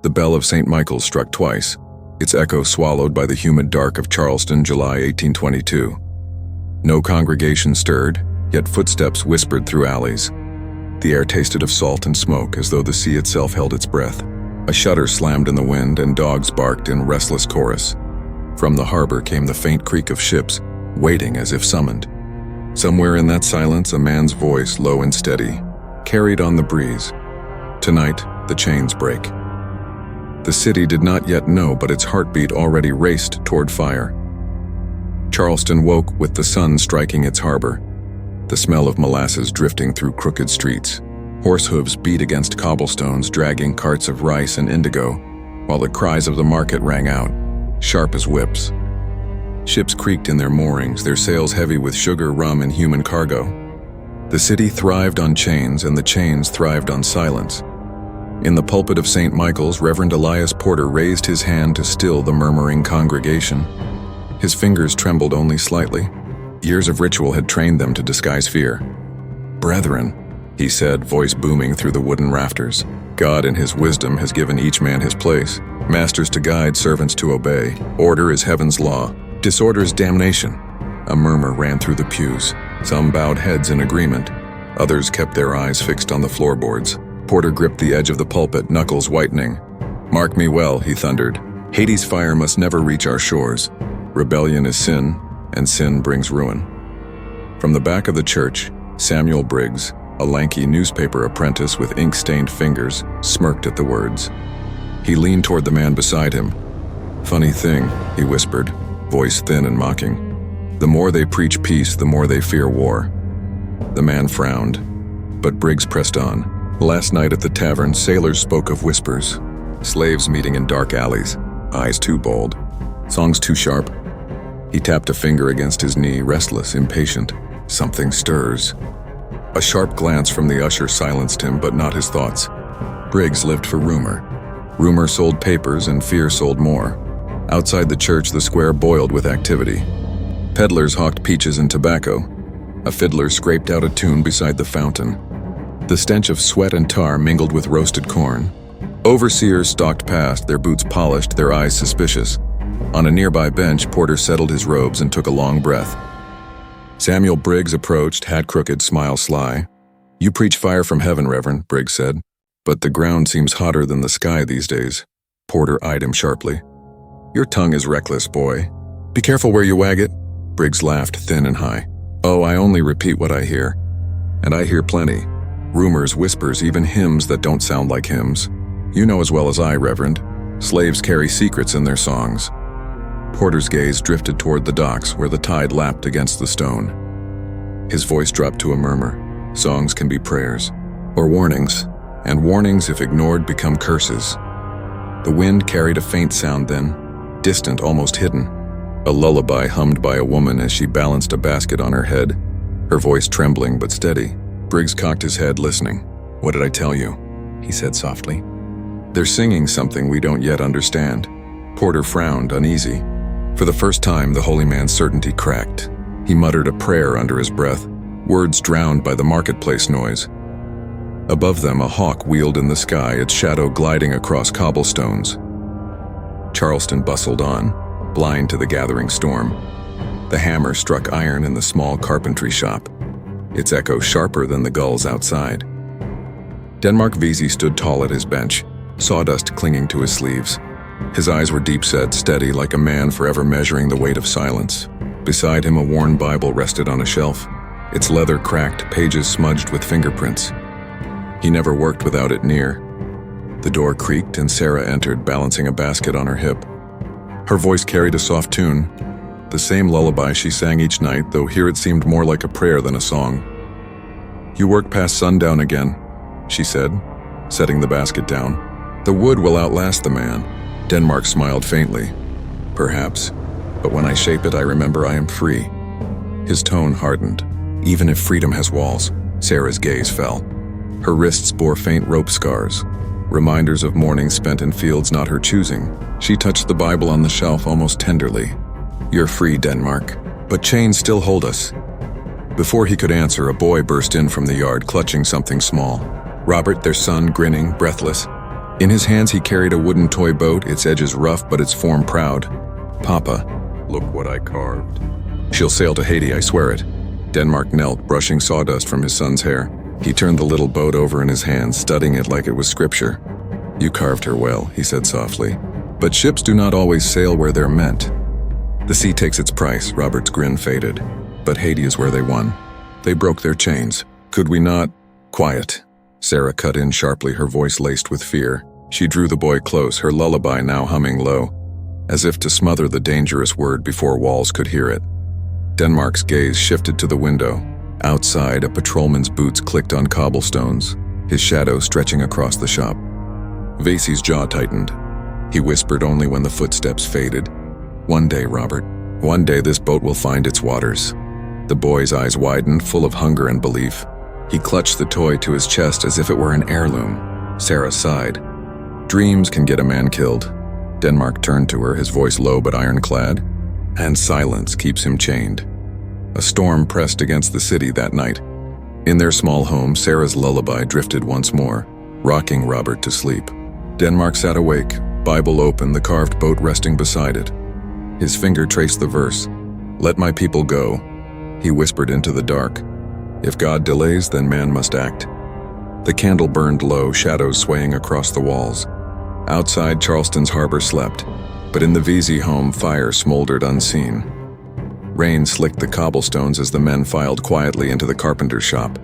The bell of St. Michael's struck twice, its echo swallowed by the humid dark of Charleston, July 1822. No congregation stirred, yet footsteps whispered through alleys. The air tasted of salt and smoke as though the sea itself held its breath. A shutter slammed in the wind and dogs barked in restless chorus. From the harbor came the faint creak of ships, waiting as if summoned. Somewhere in that silence, a man's voice, low and steady, carried on the breeze. Tonight, the chains break. The city did not yet know, but its heartbeat already raced toward fire. Charleston woke with the sun striking its harbor, the smell of molasses drifting through crooked streets. Horse hooves beat against cobblestones, dragging carts of rice and indigo, while the cries of the market rang out, sharp as whips. Ships creaked in their moorings, their sails heavy with sugar, rum, and human cargo. The city thrived on chains, and the chains thrived on silence. In the pulpit of St. Michael's, Reverend Elias Porter raised his hand to still the murmuring congregation. His fingers trembled only slightly. Years of ritual had trained them to disguise fear. "Brethren," he said, voice booming through the wooden rafters, "God in his wisdom has given each man his place. Masters to guide, servants to obey. Order is heaven's law, disorder's damnation." A murmur ran through the pews. Some bowed heads in agreement. Others kept their eyes fixed on the floorboards. Porter gripped the edge of the pulpit, knuckles whitening. "Mark me well," he thundered. "Hades' fire must never reach our shores. Rebellion is sin, and sin brings ruin." From the back of the church, Samuel Briggs, a lanky newspaper apprentice with ink-stained fingers, smirked at the words. He leaned toward the man beside him. "Funny thing," he whispered, voice thin and mocking. "The more they preach peace, the more they fear war." The man frowned, but Briggs pressed on. "Last night at the tavern, sailors spoke of whispers. Slaves meeting in dark alleys. Eyes too bold. Songs too sharp." He tapped a finger against his knee, restless, impatient. "Something stirs." A sharp glance from the usher silenced him, but not his thoughts. Briggs lived for rumor. Rumor sold papers, and fear sold more. Outside the church, the square boiled with activity. Peddlers hawked peaches and tobacco. A fiddler scraped out a tune beside the fountain. The stench of sweat and tar mingled with roasted corn. Overseers stalked past, their boots polished, their eyes suspicious. On a nearby bench, Porter settled his robes and took a long breath. Samuel Briggs approached, hat crooked, smile sly. "You preach fire from heaven, Reverend," Briggs said. "But the ground seems hotter than the sky these days." Porter eyed him sharply. "Your tongue is reckless, boy. Be careful where you wag it." Briggs laughed, thin and high. "Oh, I only repeat what I hear. And I hear plenty. Rumors, whispers, even hymns that don't sound like hymns. You know as well as I, Reverend. Slaves carry secrets in their songs." Porter's gaze drifted toward the docks where the tide lapped against the stone. His voice dropped to a murmur. Songs can be prayers, or warnings, and warnings, if ignored, become curses. The wind carried a faint sound then, distant, almost hidden. A lullaby hummed by a woman as she balanced a basket on her head, her voice trembling but steady. Briggs cocked his head, listening. "What did I tell you?" he said softly. "They're singing something we don't yet understand." Porter frowned, uneasy. For the first time, the holy man's certainty cracked. He muttered a prayer under his breath, words drowned by the marketplace noise. Above them, a hawk wheeled in the sky, its shadow gliding across cobblestones. Charleston bustled on, blind to the gathering storm. The hammer struck iron in the small carpentry shop, its echo sharper than the gulls outside. Denmark Vesey stood tall at his bench, sawdust clinging to his sleeves. His eyes were deep-set, steady, like a man forever measuring the weight of silence. Beside him, a worn Bible rested on a shelf, its leather cracked, pages smudged with fingerprints. He never worked without it near. The door creaked and Sarah entered, balancing a basket on her hip. Her voice carried a soft tune, the same lullaby she sang each night, though here it seemed more like a prayer than a song. "You work past sundown again," she said, setting the basket down. "The wood will outlast the man." Denmark smiled faintly. "Perhaps, but when I shape it, I remember I am free." His tone hardened. "Even if freedom has walls." Sarah's gaze fell. Her wrists bore faint rope scars, reminders of mornings spent in fields not her choosing. She touched the Bible on the shelf almost tenderly. "You're free, Denmark, but chains still hold us." Before he could answer, a boy burst in from the yard, clutching something small. Robert, their son, grinning, breathless. In his hands he carried a wooden toy boat, its edges rough but its form proud. "Papa, look what I carved. She'll sail to Haiti, I swear it." Denmark knelt, brushing sawdust from his son's hair. He turned the little boat over in his hands, studying it like it was scripture. "You carved her well," he said softly. "But ships do not always sail where they're meant. The sea takes its price." Robert's grin faded. "But Haiti is where they won. They broke their chains. Could we not—" "Quiet." Sarah cut in sharply, her voice laced with fear. She drew the boy close, her lullaby now humming low, as if to smother the dangerous word before walls could hear it. Denmark's gaze shifted to the window. Outside, a patrolman's boots clicked on cobblestones, his shadow stretching across the shop. Vesey's jaw tightened. He whispered only when the footsteps faded. "One day, Robert, one day this boat will find its waters." The boy's eyes widened, full of hunger and belief. He clutched the toy to his chest as if it were an heirloom. Sarah sighed. "Dreams can get a man killed." Denmark turned to her, his voice low but ironclad. "And silence keeps him chained." A storm pressed against the city that night. In their small home, Sarah's lullaby drifted once more, rocking Robert to sleep. Denmark sat awake, Bible open, the carved boat resting beside it. His finger traced the verse. "Let my people go," he whispered into the dark. "If God delays, then man must act." The candle burned low, shadows swaying across the walls. Outside, Charleston's harbor slept, but in the Vesey home, fire smoldered unseen. Rain slicked the cobblestones as the men filed quietly into the carpenter's shop.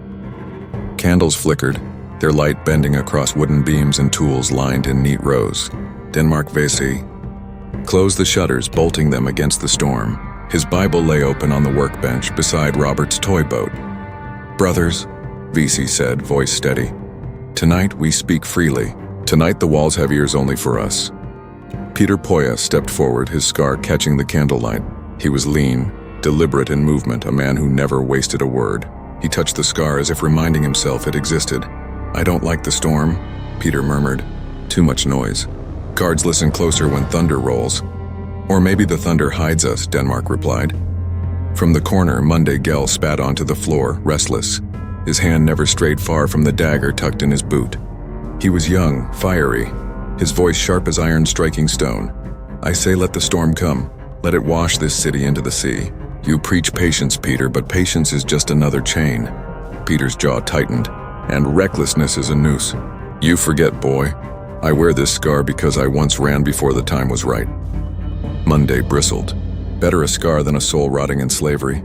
Candles flickered, their light bending across wooden beams and tools lined in neat rows. Denmark Vesey closed the shutters, bolting them against the storm. His Bible lay open on the workbench beside Robert's toy boat. "Brothers," Vesey said, voice steady, "tonight we speak freely. Tonight the walls have ears only for us." Peter Poya stepped forward, his scar catching the candlelight. He was lean, deliberate in movement, a man who never wasted a word. He touched the scar as if reminding himself it existed. "I don't like the storm," Peter murmured. "Too much noise. Guards listen closer when thunder rolls." "Or maybe the thunder hides us," Denmark replied. From the corner, Monday Gell spat onto the floor, restless. His hand never strayed far from the dagger tucked in his boot. He was young, fiery, his voice sharp as iron striking stone. "I say let the storm come. Let it wash this city into the sea. You preach patience, Peter, but patience is just another chain." Peter's jaw tightened. "And recklessness is a noose. You forget, boy. I wear this scar because I once ran before the time was right." Monday bristled. Better a scar than a soul rotting in slavery.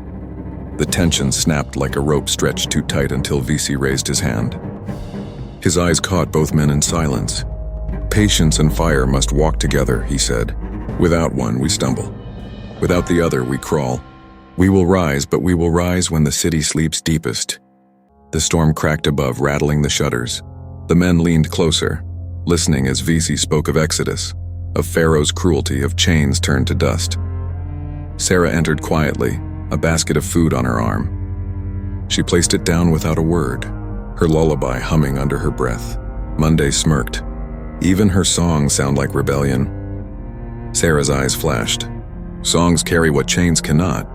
The tension snapped like a rope stretched too tight until Vesey raised his hand. His eyes caught both men in silence. "Patience and fire must walk together," he said. "Without one, we stumble. Without the other, we crawl. We will rise, but we will rise when the city sleeps deepest." The storm cracked above, rattling the shutters. The men leaned closer, listening as Vesey spoke of Exodus, of Pharaoh's cruelty, of chains turned to dust. Sarah entered quietly, a basket of food on her arm. She placed it down without a word, her lullaby humming under her breath. Monday smirked. "Even her songs sound like rebellion." Sarah's eyes flashed. "Songs carry what chains cannot.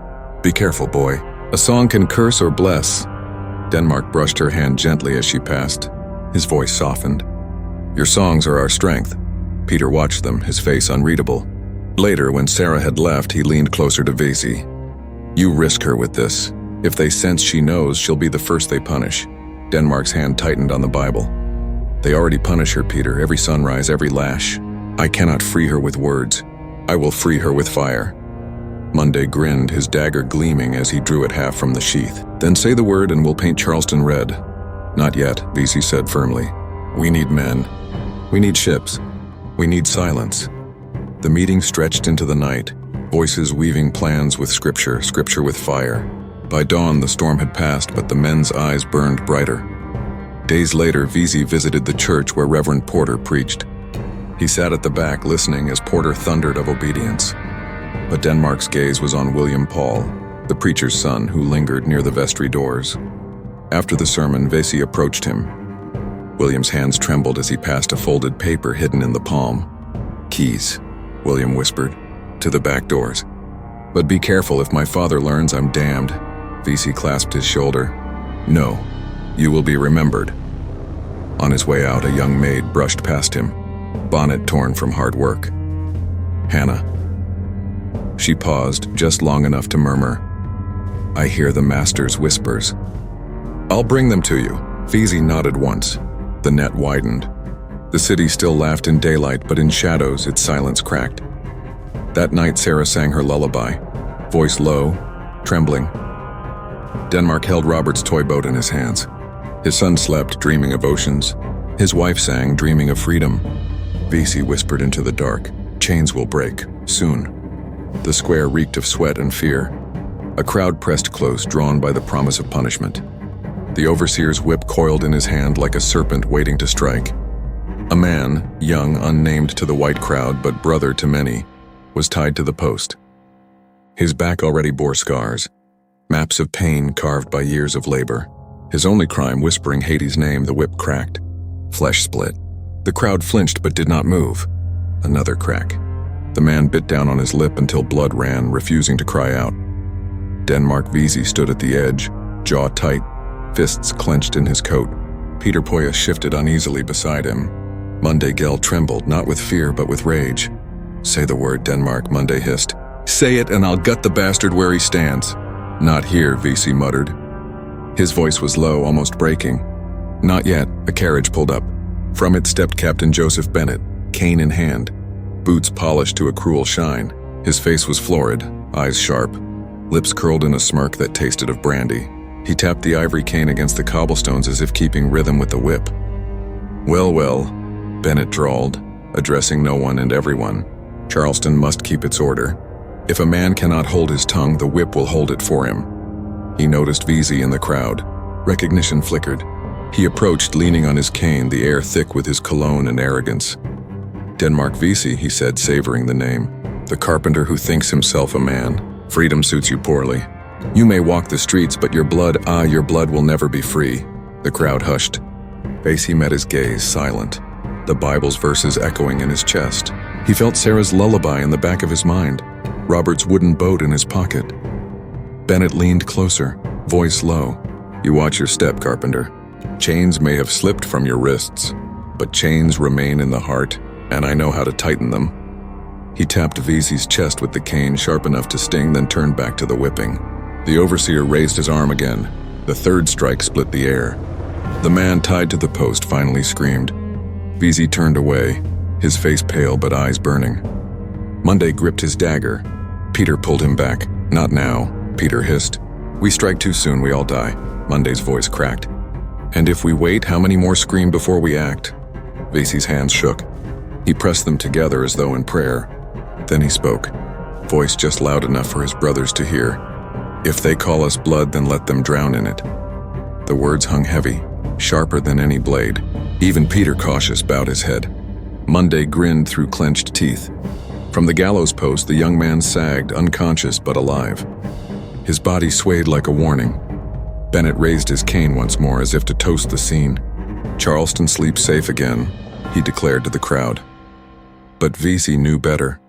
Be careful, boy. A song can curse or bless." Denmark brushed her hand gently as she passed. His voice softened. "Your songs are our strength." Peter watched them, his face unreadable. Later, when Sarah had left, he leaned closer to Vesey. "You risk her with this. If they sense she knows, she'll be the first they punish." Denmark's hand tightened on the Bible. "They already punish her, Peter, every sunrise, every lash. I cannot free her with words. I will free her with fire." Monday grinned, his dagger gleaming as he drew it half from the sheath. "Then say the word and we'll paint Charleston red." "Not yet," Vesey said firmly. "We need men. We need ships. We need silence." The meeting stretched into the night, voices weaving plans with scripture, scripture with fire. By dawn, the storm had passed, but the men's eyes burned brighter. Days later, Vesey visited the church where Reverend Porter preached. He sat at the back, listening as Porter thundered of obedience. But Denmark's gaze was on William Paul, the preacher's son, who lingered near the vestry doors. After the sermon, Vesey approached him. William's hands trembled as he passed a folded paper hidden in the palm. "Keys," William whispered, "to the back doors. But be careful, if my father learns, I'm damned." Vesey clasped his shoulder. "No, you will be remembered." On his way out, a young maid brushed past him. bonnet torn from hard work. Hannah. She paused just long enough to murmur, "I hear the master's whispers." "I'll bring them to you." Vesey nodded once. The net widened. The city still laughed in daylight, but in shadows its silence cracked. That night Sarah sang her lullaby, voice low, trembling. Denmark held Robert's toy boat in his hands. His son slept, dreaming of oceans. His wife sang, dreaming of freedom. Vesey whispered into the dark, "Chains will break, soon." The square reeked of sweat and fear. A crowd pressed close, drawn by the promise of punishment. The overseer's whip coiled in his hand like a serpent waiting to strike. A man, young, unnamed to the white crowd, but brother to many, was tied to the post. His back already bore scars, maps of pain carved by years of labor. His only crime, whispering Hades' name, the whip cracked. Flesh split. The crowd flinched but did not move. Another crack. The man bit down on his lip until blood ran, refusing to cry out. Denmark Vesey stood at the edge, jaw tight, fists clenched in his coat. Peter Poya shifted uneasily beside him. Monday Gell trembled, not with fear but with rage. "Say the word, Denmark," Monday hissed. "Say it and I'll gut the bastard where he stands." "Not here," Vesey muttered. His voice was low, almost breaking. Not yet. A carriage pulled up. From it stepped Captain Joseph Bennett, cane in hand, boots polished to a cruel shine. His face was florid, eyes sharp, lips curled in a smirk that tasted of brandy. He tapped the ivory cane against the cobblestones as if keeping rhythm with the whip. "Well, well," Bennett drawled, addressing no one and everyone. "Charleston must keep its order. If a man cannot hold his tongue, the whip will hold it for him." He noticed Vesey in the crowd. Recognition flickered. He approached, leaning on his cane, the air thick with his cologne and arrogance. "Denmark Vesey," he said, savoring the name. "The carpenter who thinks himself a man. Freedom suits you poorly. You may walk the streets, but your blood will never be free." The crowd hushed. Vesey met his gaze, silent, the Bible's verses echoing in his chest. He felt Sarah's lullaby in the back of his mind, Robert's wooden boat in his pocket. Bennett leaned closer, voice low. "You watch your step, carpenter. Chains may have slipped from your wrists, but chains remain in the heart, and I know how to tighten them." He tapped Vesey's chest with the cane, sharp enough to sting, then turned back to the whipping. The overseer raised his arm again. The third strike split the air. The man tied to the post finally screamed. Vesey turned away, his face pale but eyes burning. Monday gripped his dagger. Peter pulled him back. "Not now," Peter hissed. "We strike too soon, we all die." Monday's voice cracked. "And if we wait, how many more scream before we act?" Vesey's hands shook. He pressed them together as though in prayer. Then he spoke, voice just loud enough for his brothers to hear. "If they call us blood, then let them drown in it." The words hung heavy, sharper than any blade. Even Peter, cautious, bowed his head. Monday grinned through clenched teeth. From the gallows post, the young man sagged, unconscious but alive. His body swayed like a warning. Bennett raised his cane once more as if to toast the scene. "Charleston sleeps safe again," he declared to the crowd. But Vesey knew better.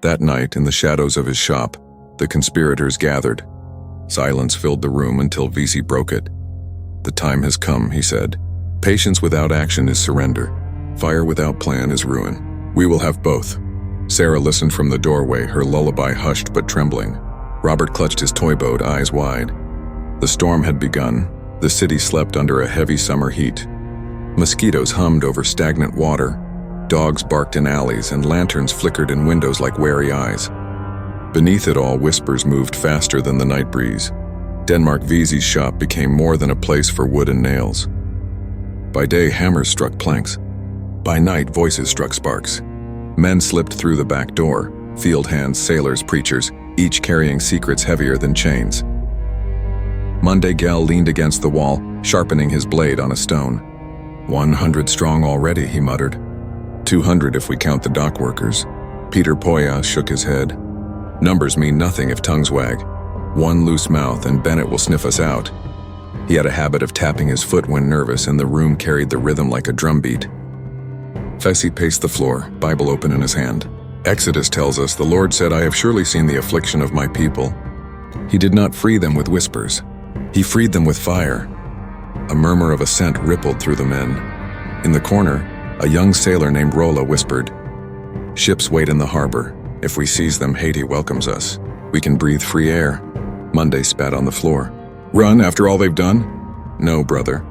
That night, in the shadows of his shop, the conspirators gathered. Silence filled the room until Vesey broke it. "The time has come," he said. "Patience without action is surrender. Fire without plan is ruin. We will have both." Sarah listened from the doorway, her lullaby hushed but trembling. Robert clutched his toy boat, eyes wide. The storm had begun. The city slept under a heavy summer heat. Mosquitoes hummed over stagnant water. Dogs barked in alleys, and lanterns flickered in windows like wary eyes. Beneath it all, whispers moved faster than the night breeze. Denmark Vesey's shop became more than a place for wood and nails. By day, hammers struck planks. By night, voices struck sparks. Men slipped through the back door, field hands, sailors, preachers, each carrying secrets heavier than chains. Monday Gell leaned against the wall, sharpening his blade on a stone. 100 strong already, he muttered. 200 if we count the dock workers. Peter Poya shook his head. Numbers mean nothing if tongues wag. One loose mouth and Bennett will sniff us out. He had a habit of tapping his foot when nervous, and the room carried the rhythm like a drumbeat. Vesey paced the floor, Bible open in his hand. Exodus tells us, "The Lord said, I have surely seen the affliction of my people." He did not free them with whispers. He freed them with fire. A murmur of assent rippled through the men. In the corner, A young sailor named Rolla whispered, "Ships wait in the harbor. If we seize them, Haiti welcomes us. We can breathe free air." Monday spat on the floor. "Run after all they've done?" "No, brother.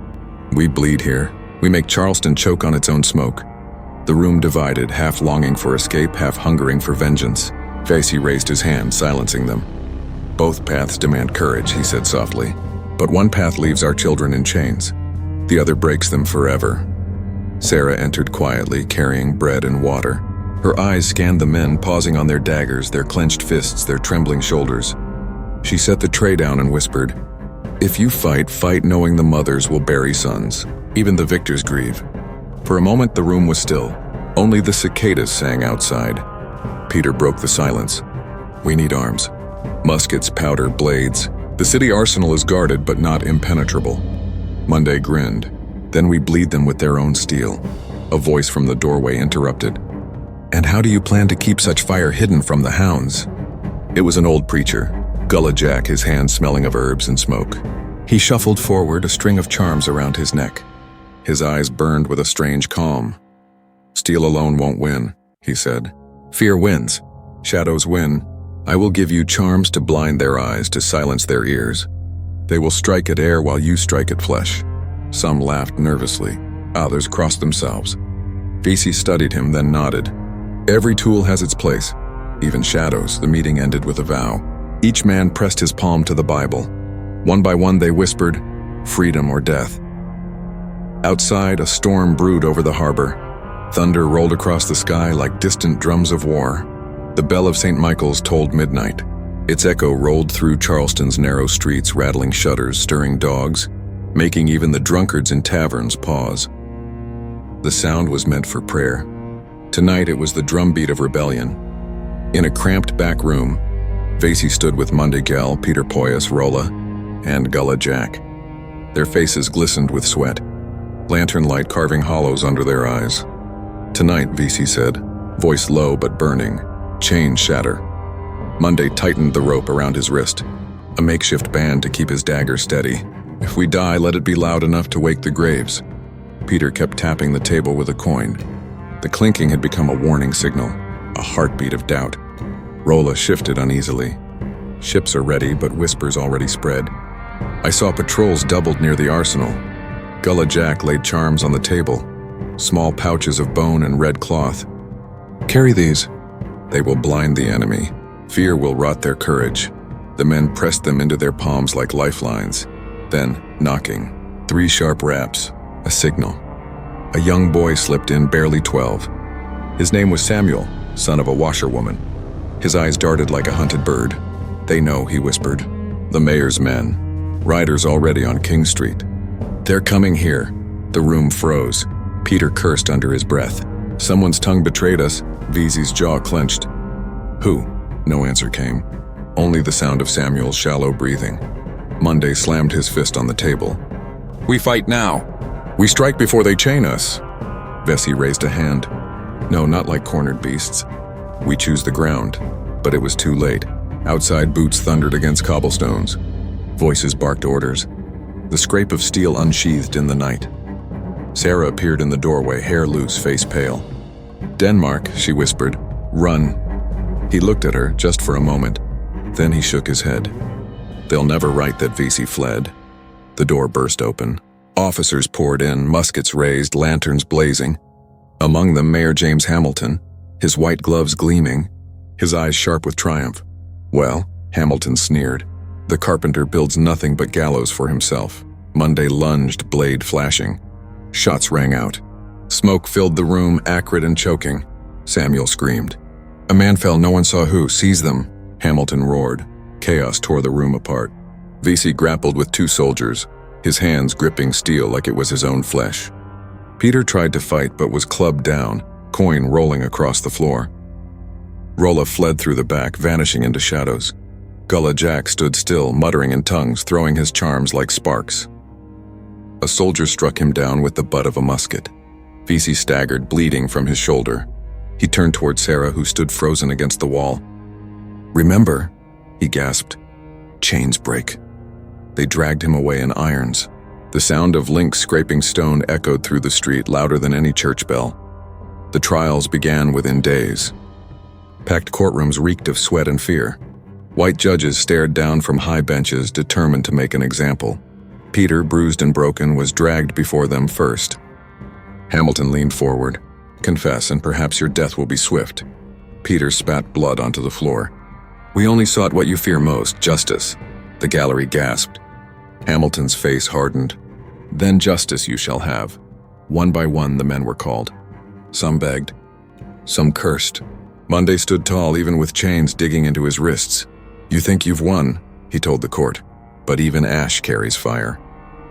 We bleed here. We make Charleston choke on its own smoke." The room divided, half longing for escape, half hungering for vengeance. Vesey raised his hand, silencing them. "Both paths demand courage," he said softly. "But one path leaves our children in chains. The other breaks them forever." Sarah entered quietly, carrying bread and water. Her eyes scanned the men, pausing on their daggers, their clenched fists, their trembling shoulders. She set the tray down and whispered, "If you fight, fight knowing the mothers will bury sons. Even the victors grieve." For a moment the room was still. Only the cicadas sang outside. Peter broke the silence. "We need arms. Muskets, powder, blades. The city arsenal is guarded but not impenetrable." Monday grinned. "Then we bleed them with their own steel." A voice from the doorway interrupted. "And how do you plan to keep such fire hidden from the hounds?" It was an old preacher, Gullah Jack, his hands smelling of herbs and smoke. He shuffled forward, a string of charms around his neck. His eyes burned with a strange calm. "Steel alone won't win," he said. "Fear wins. Shadows win. I will give you charms to blind their eyes, to silence their ears. They will strike at air while you strike at flesh." Some laughed nervously. Others crossed themselves. Vesey studied him, then nodded. "Every tool has its place, even shadows." The meeting ended with a vow. Each man pressed his palm to the Bible. One by one they whispered, "Freedom or death." Outside, a storm brewed over the harbor. Thunder rolled across the sky like distant drums of war. The bell of St. Michael's tolled midnight. Its echo rolled through Charleston's narrow streets, rattling shutters, stirring dogs, making even the drunkards in taverns pause. The sound was meant for prayer. Tonight it was the drumbeat of rebellion. In a cramped back room, Vesey stood with Monday Gell, Peter Poyas, Rolla, and Gullah Jack. Their faces glistened with sweat, lantern light carving hollows under their eyes. "Tonight," Vesey said, voice low but burning, "chains shatter." Monday tightened the rope around his wrist, a makeshift band to keep his dagger steady. "If we die, let it be loud enough to wake the graves." Peter kept tapping the table with a coin. The clinking had become a warning signal, a heartbeat of doubt. Rolla shifted uneasily. "Ships are ready, but whispers already spread. I saw patrols doubled near the arsenal." Gullah Jack laid charms on the table, small pouches of bone and red cloth. "Carry these. They will blind the enemy. Fear will rot their courage." The men pressed them into their palms like lifelines. Then, knocking, 3 sharp raps, a signal. A young boy slipped in, barely 12. His name was Samuel, son of a washerwoman. His eyes darted like a hunted bird. "They know," he whispered. "The mayor's men. Riders already on King Street. They're coming here." The room froze. Peter cursed under his breath. "Someone's tongue betrayed us." Vesey's jaw clenched. "Who?" No answer came. Only the sound of Samuel's shallow breathing. Monday slammed his fist on the table. "We fight now. We strike before they chain us." Vesey raised a hand. "No, not like cornered beasts. We choose the ground." But it was too late. Outside, boots thundered against cobblestones. Voices barked orders. The scrape of steel unsheathed in the night. Sarah appeared in the doorway, hair loose, face pale. "Denmark," she whispered. "Run." He looked at her, just for a moment. Then he shook his head. "They'll never write that Vesey fled." The door burst open. Officers poured in, muskets raised, lanterns blazing. Among them, Mayor James Hamilton, his white gloves gleaming, his eyes sharp with triumph. "Well," Hamilton sneered, "the carpenter builds nothing but gallows for himself." Monday lunged, blade flashing. Shots rang out. Smoke filled the room, acrid and choking. Samuel screamed. "A man fell, no one saw who. Seize them," Hamilton roared. Chaos tore the room apart. Vesey grappled with 2 soldiers, his hands gripping steel like it was his own flesh. Peter tried to fight but was clubbed down, coin rolling across the floor. Rolla fled through the back, vanishing into shadows. Gullah Jack stood still, muttering in tongues, throwing his charms like sparks. A soldier struck him down with the butt of a musket. Vesey staggered, bleeding from his shoulder. He turned toward Sarah, who stood frozen against the wall. "Remember," he gasped, "chains break." They dragged him away in irons. The sound of links scraping stone echoed through the street louder than any church bell. The trials began within days. Packed courtrooms reeked of sweat and fear. White judges stared down from high benches, determined to make an example. Peter, bruised and broken, was dragged before them first. Hamilton leaned forward. "Confess, and perhaps your death will be swift." Peter spat blood onto the floor. "We only sought what you fear most, justice." The gallery gasped. Hamilton's face hardened. "Then justice you shall have." One by one the men were called. Some begged. Some cursed. Monday stood tall, even with chains digging into his wrists. "You think you've won," he told the court. "But even ash carries fire."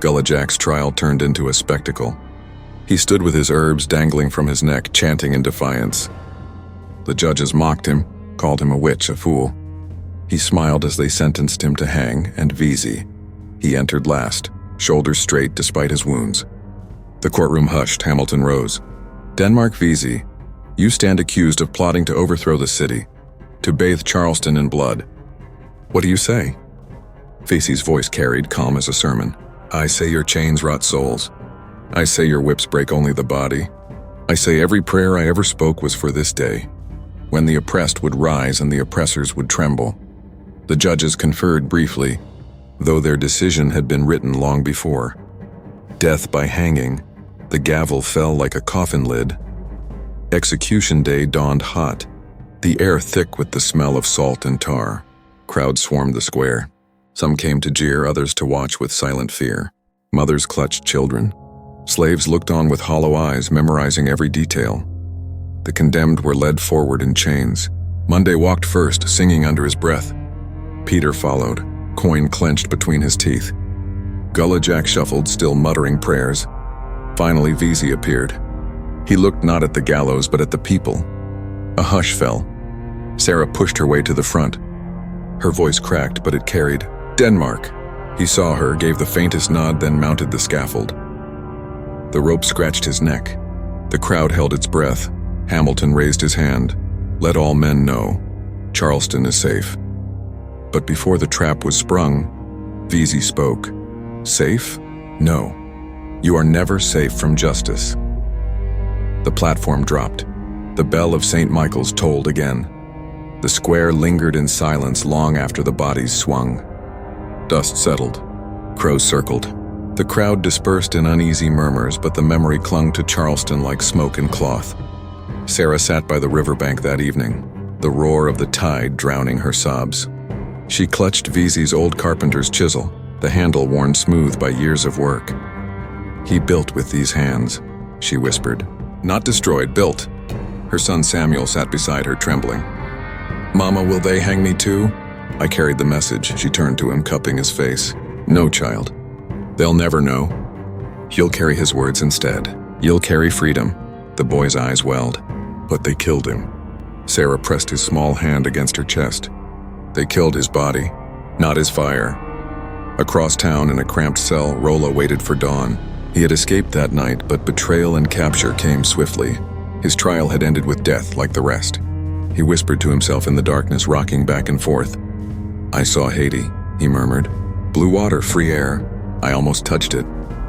Gullah Jack's trial turned into a spectacle. He stood with his herbs dangling from his neck, chanting in defiance. The judges mocked him, called him a witch, a fool. He smiled as they sentenced him to hang, and Vesey. He entered last, shoulders straight despite his wounds. The courtroom hushed. Hamilton rose. "Denmark Vesey, you stand accused of plotting to overthrow the city, to bathe Charleston in blood. What do you say?" Vesey's voice carried, calm as a sermon. "I say your chains rot souls. I say your whips break only the body. I say every prayer I ever spoke was for this day, when the oppressed would rise and the oppressors would tremble." The judges conferred briefly, though their decision had been written long before. Death by hanging. The gavel fell like a coffin lid. Execution day dawned hot, the air thick with the smell of salt and tar. Crowds swarmed the square. Some came to jeer, others to watch with silent fear. Mothers clutched children. Slaves looked on with hollow eyes, memorizing every detail. The condemned were led forward in chains. Monday walked first, singing under his breath. Peter followed, coin clenched between his teeth. Gullah Jack shuffled, still muttering prayers. Finally, Vesey appeared. He looked not at the gallows, but at the people. A hush fell. Sarah pushed her way to the front. Her voice cracked, but it carried. "Denmark." He saw her, gave the faintest nod, then mounted the scaffold. The rope scratched his neck. The crowd held its breath. Hamilton raised his hand. "Let all men know, Charleston is safe." But before the trap was sprung, Vesey spoke. "Safe? No. You are never safe from justice." The platform dropped. The bell of St. Michael's tolled again. The square lingered in silence long after the bodies swung. Dust settled. Crows circled. The crowd dispersed in uneasy murmurs, but the memory clung to Charleston like smoke and cloth. Sarah sat by the riverbank that evening, the roar of the tide drowning her sobs. She clutched Vesey's old carpenter's chisel, the handle worn smooth by years of work. "He built with these hands," she whispered. "Not destroyed, built." Her son Samuel sat beside her, trembling. "Mama, will they hang me too?" I carried the message. She turned to him, cupping his face. "No, child. They'll never know. You'll carry his words instead. You'll carry freedom." The boy's eyes welled. "But they killed him." Sarah pressed his small hand against her chest. "They killed his body, not his fire." Across town in a cramped cell, Rolla waited for dawn. He had escaped that night, but betrayal and capture came swiftly. His trial had ended with death like the rest. He whispered to himself in the darkness, rocking back and forth. "I saw Haiti," he murmured. "Blue water, free air. I almost touched it."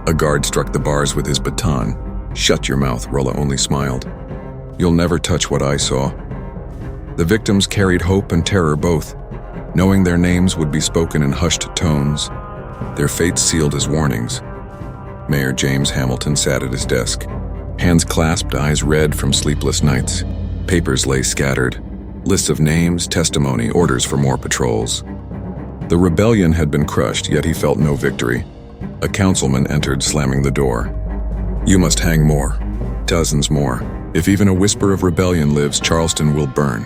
A guard struck the bars with his baton. "Shut your mouth," Rolla only smiled. "You'll never touch what I saw." The victims carried hope and terror both, knowing their names would be spoken in hushed tones, their fates sealed as warnings. Mayor James Hamilton sat at his desk, hands clasped, eyes red from sleepless nights. Papers lay scattered, lists of names, testimony, orders for more patrols. The rebellion had been crushed, yet he felt no victory. A councilman entered, slamming the door. "You must hang more, dozens more. If even a whisper of rebellion lives, Charleston will burn."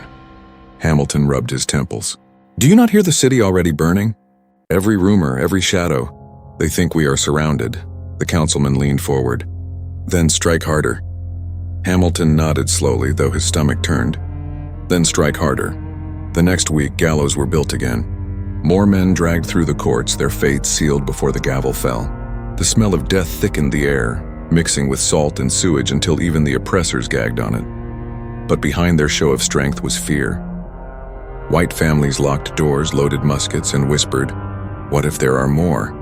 Hamilton rubbed his temples. "Do you not hear the city already burning? Every rumor, every shadow. They think we are surrounded." The councilman leaned forward. "Then strike harder." Hamilton nodded slowly, though his stomach turned. "Then strike harder." The next week, gallows were built again. More men dragged through the courts, their fates sealed before the gavel fell. The smell of death thickened the air, mixing with salt and sewage until even the oppressors gagged on it. But behind their show of strength was fear. White families locked doors, loaded muskets, and whispered, "What if there are more?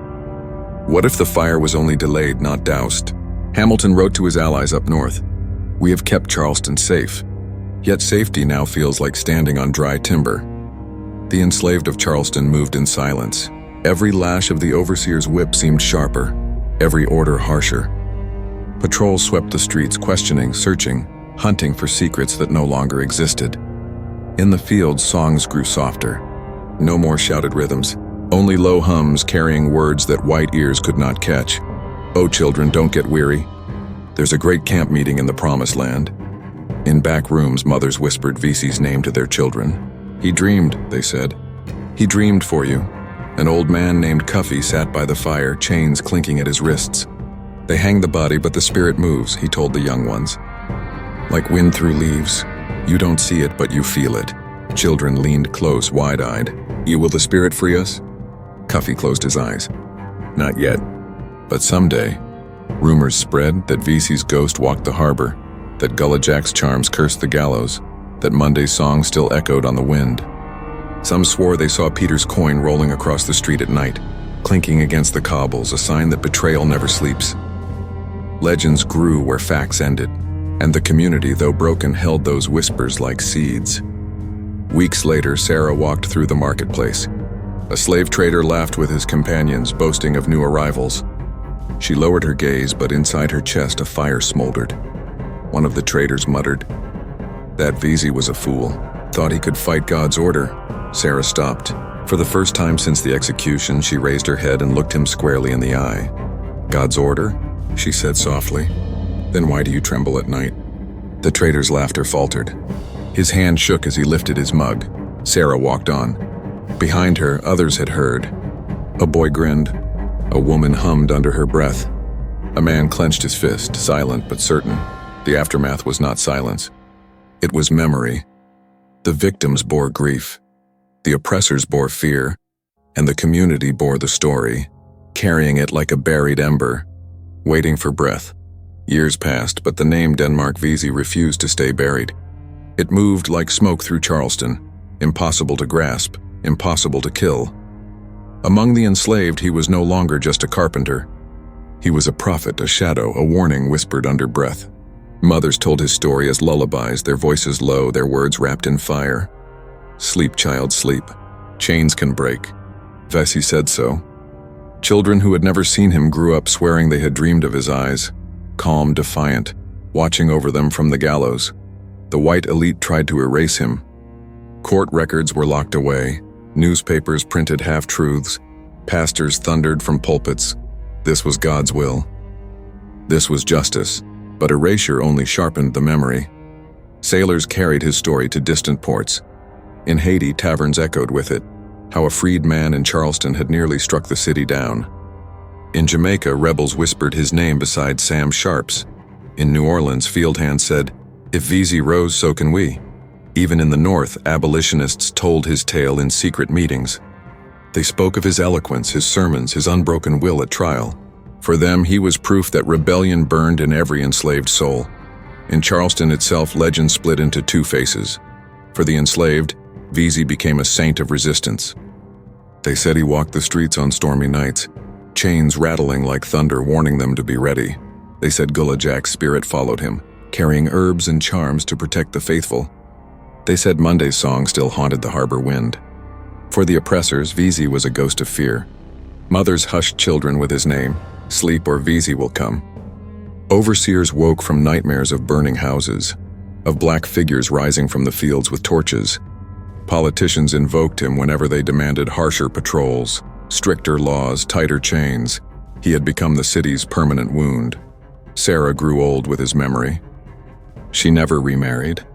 What if the fire was only delayed, not doused? Hamilton wrote to his allies up north, "We have kept Charleston safe, yet safety now feels like standing on dry timber." The enslaved of Charleston moved in silence. Every lash of the overseer's whip seemed sharper, every order harsher. Patrols swept the streets, questioning, searching, hunting for secrets that no longer existed. In the fields, songs grew softer. No more shouted rhythms, only low hums carrying words that white ears could not catch. "Oh, children, don't get weary. There's a great camp meeting in the Promised Land." In back rooms, mothers whispered Vesey's name to their children. "He dreamed," they said. "He dreamed for you." An old man named Cuffy sat by the fire, chains clinking at his wrists. "They hang the body, but the spirit moves," he told the young ones. "Like wind through leaves. You don't see it, but you feel it." Children leaned close, wide-eyed. "Will the spirit free us?" Cuffy closed his eyes. "Not yet. But someday." Rumors spread that Vesey's ghost walked the harbor, that Gullah Jack's charms cursed the gallows, that Monday's song still echoed on the wind. Some swore they saw Peter's coin rolling across the street at night, clinking against the cobbles, a sign that betrayal never sleeps. Legends grew where facts ended, and the community, though broken, held those whispers like seeds. Weeks later, Sarah walked through the marketplace. A slave trader laughed with his companions, boasting of new arrivals. She lowered her gaze, but inside her chest a fire smoldered. One of the traders muttered, "That Vesey was a fool. Thought he could fight God's order." Sarah stopped. For the first time since the execution, she raised her head and looked him squarely in the eye. "God's order?" she said softly. "Then why do you tremble at night?" The trader's laughter faltered. His hand shook as he lifted his mug. Sarah walked on. Behind her, others had heard. A boy grinned. A woman hummed under her breath. A man clenched his fist, silent but certain. The aftermath was not silence. It was memory. The victims bore grief. The oppressors bore fear. And the community bore the story, carrying it like a buried ember, waiting for breath. Years passed, but the name Denmark Vesey refused to stay buried. It moved like smoke through Charleston, impossible to grasp, impossible to kill. Among the enslaved, he was no longer just a carpenter. He was a prophet, a shadow, a warning whispered under breath. Mothers told his story as lullabies, their voices low, their words wrapped in fire. "Sleep, child, sleep. Chains can break." Vesey said so. Children who had never seen him grew up swearing they had dreamed of his eyes, calm, defiant, watching over them from the gallows. The white elite tried to erase him. Court records were locked away. Newspapers printed half-truths. Pastors thundered from pulpits. This was God's will. This was justice, but erasure only sharpened the memory. Sailors carried his story to distant ports. In Haiti, taverns echoed with it, how a freed man in Charleston had nearly struck the city down. In Jamaica, rebels whispered his name beside Sam Sharp's. In New Orleans, field hands said, "If Vesey rose, so can we." Even in the North, abolitionists told his tale in secret meetings. They spoke of his eloquence, his sermons, his unbroken will at trial. For them, he was proof that rebellion burned in every enslaved soul. In Charleston itself, legend split into two faces. For the enslaved, Vesey became a saint of resistance. They said he walked the streets on stormy nights, chains rattling like thunder warning them to be ready. They said Gullah Jack's spirit followed him, carrying herbs and charms to protect the faithful. They said Monday's song still haunted the harbor wind. For the oppressors, Vesey was a ghost of fear. Mothers hushed children with his name, "Sleep or Vesey will come." Overseers woke from nightmares of burning houses, of black figures rising from the fields with torches. Politicians invoked him whenever they demanded harsher patrols, stricter laws, tighter chains. He had become the city's permanent wound. Sarah grew old with his memory. She never remarried.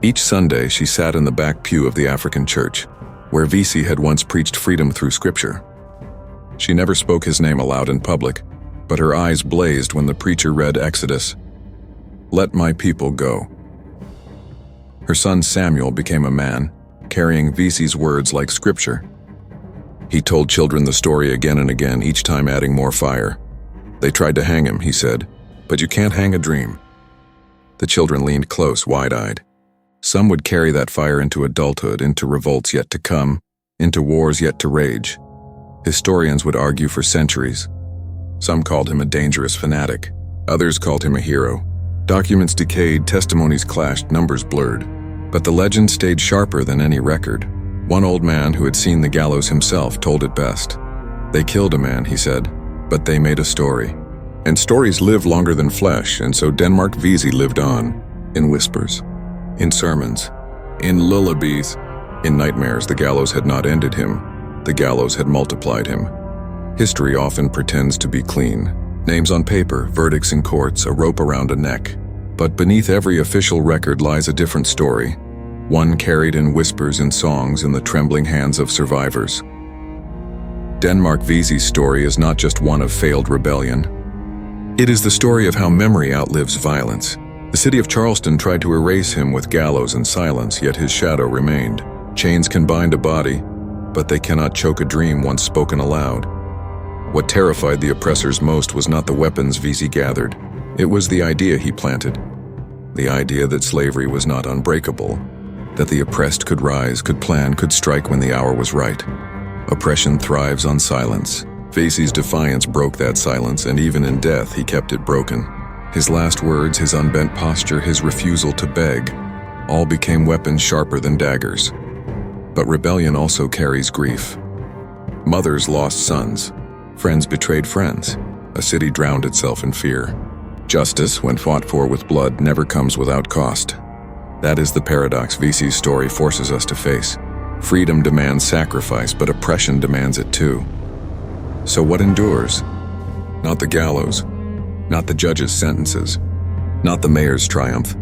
Each Sunday, she sat in the back pew of the African church, where Vesey had once preached freedom through scripture. She never spoke his name aloud in public, but her eyes blazed when the preacher read Exodus. "Let my people go." Her son Samuel became a man, carrying Vesey's words like scripture. He told children the story again and again, each time adding more fire. "They tried to hang him," he said, "but you can't hang a dream." The children leaned close, wide-eyed. Some would carry that fire into adulthood, into revolts yet to come, into wars yet to rage. Historians would argue for centuries. Some called him a dangerous fanatic. Others called him a hero. Documents decayed, testimonies clashed, numbers blurred. But the legend stayed sharper than any record. One old man who had seen the gallows himself told it best. "They killed a man," he said, "but they made a story." And stories live longer than flesh, and so Denmark Vesey lived on, in whispers, in sermons, in lullabies. In nightmares, the gallows had not ended him. The gallows had multiplied him. History often pretends to be clean. Names on paper, verdicts in courts, a rope around a neck. But beneath every official record lies a different story, one carried in whispers and songs in the trembling hands of survivors. Denmark Vesey's story is not just one of failed rebellion. It is the story of how memory outlives violence. The city of Charleston tried to erase him with gallows and silence, yet his shadow remained. Chains can bind a body, but they cannot choke a dream once spoken aloud. What terrified the oppressors most was not the weapons Vesey gathered. It was the idea he planted. The idea that slavery was not unbreakable, that the oppressed could rise, could plan, could strike when the hour was right. Oppression thrives on silence. Vesey's defiance broke that silence, and even in death he kept it broken. His last words, his unbent posture, his refusal to beg, all became weapons sharper than daggers. But rebellion also carries grief. Mothers lost sons. Friends betrayed friends. A city drowned itself in fear. Justice, when fought for with blood, never comes without cost. That is the paradox Vesey's story forces us to face. Freedom demands sacrifice, but oppression demands it too. So what endures? Not the gallows, not the judge's sentences, not the mayor's triumph.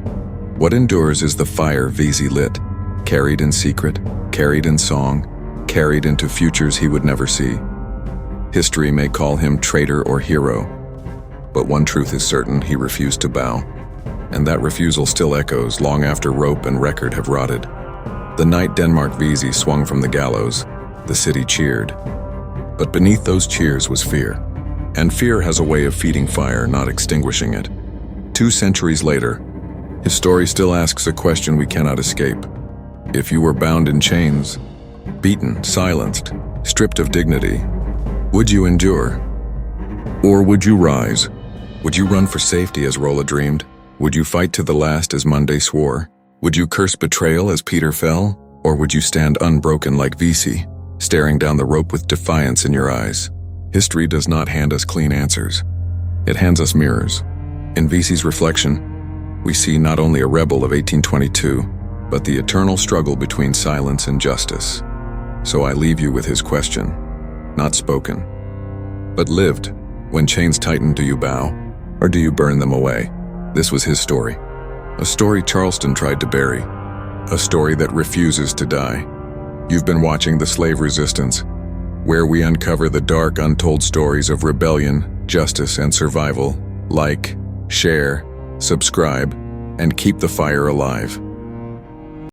What endures is the fire Vesey lit, carried in secret, carried in song, carried into futures he would never see. History may call him traitor or hero, but one truth is certain: he refused to bow. And that refusal still echoes long after rope and record have rotted. The night Denmark Vesey swung from the gallows, the city cheered. But beneath those cheers was fear. And fear has a way of feeding fire, not extinguishing it. 2 centuries later, his story still asks a question we cannot escape. If you were bound in chains, beaten, silenced, stripped of dignity, would you endure? Or would you rise? Would you run for safety as Rolla dreamed? Would you fight to the last as Monday swore? Would you curse betrayal as Peter fell? Or would you stand unbroken like Vesey, staring down the rope with defiance in your eyes? History does not hand us clean answers. It hands us mirrors. In Vesey's reflection, we see not only a rebel of 1822, but the eternal struggle between silence and justice. So I leave you with his question, not spoken, but lived. When chains tighten, do you bow, or do you burn them away? This was his story. A story Charleston tried to bury. A story that refuses to die. You've been watching The Slave Resistance, where we uncover the dark, untold stories of rebellion, justice, and survival. Like, share, subscribe, and keep the fire alive.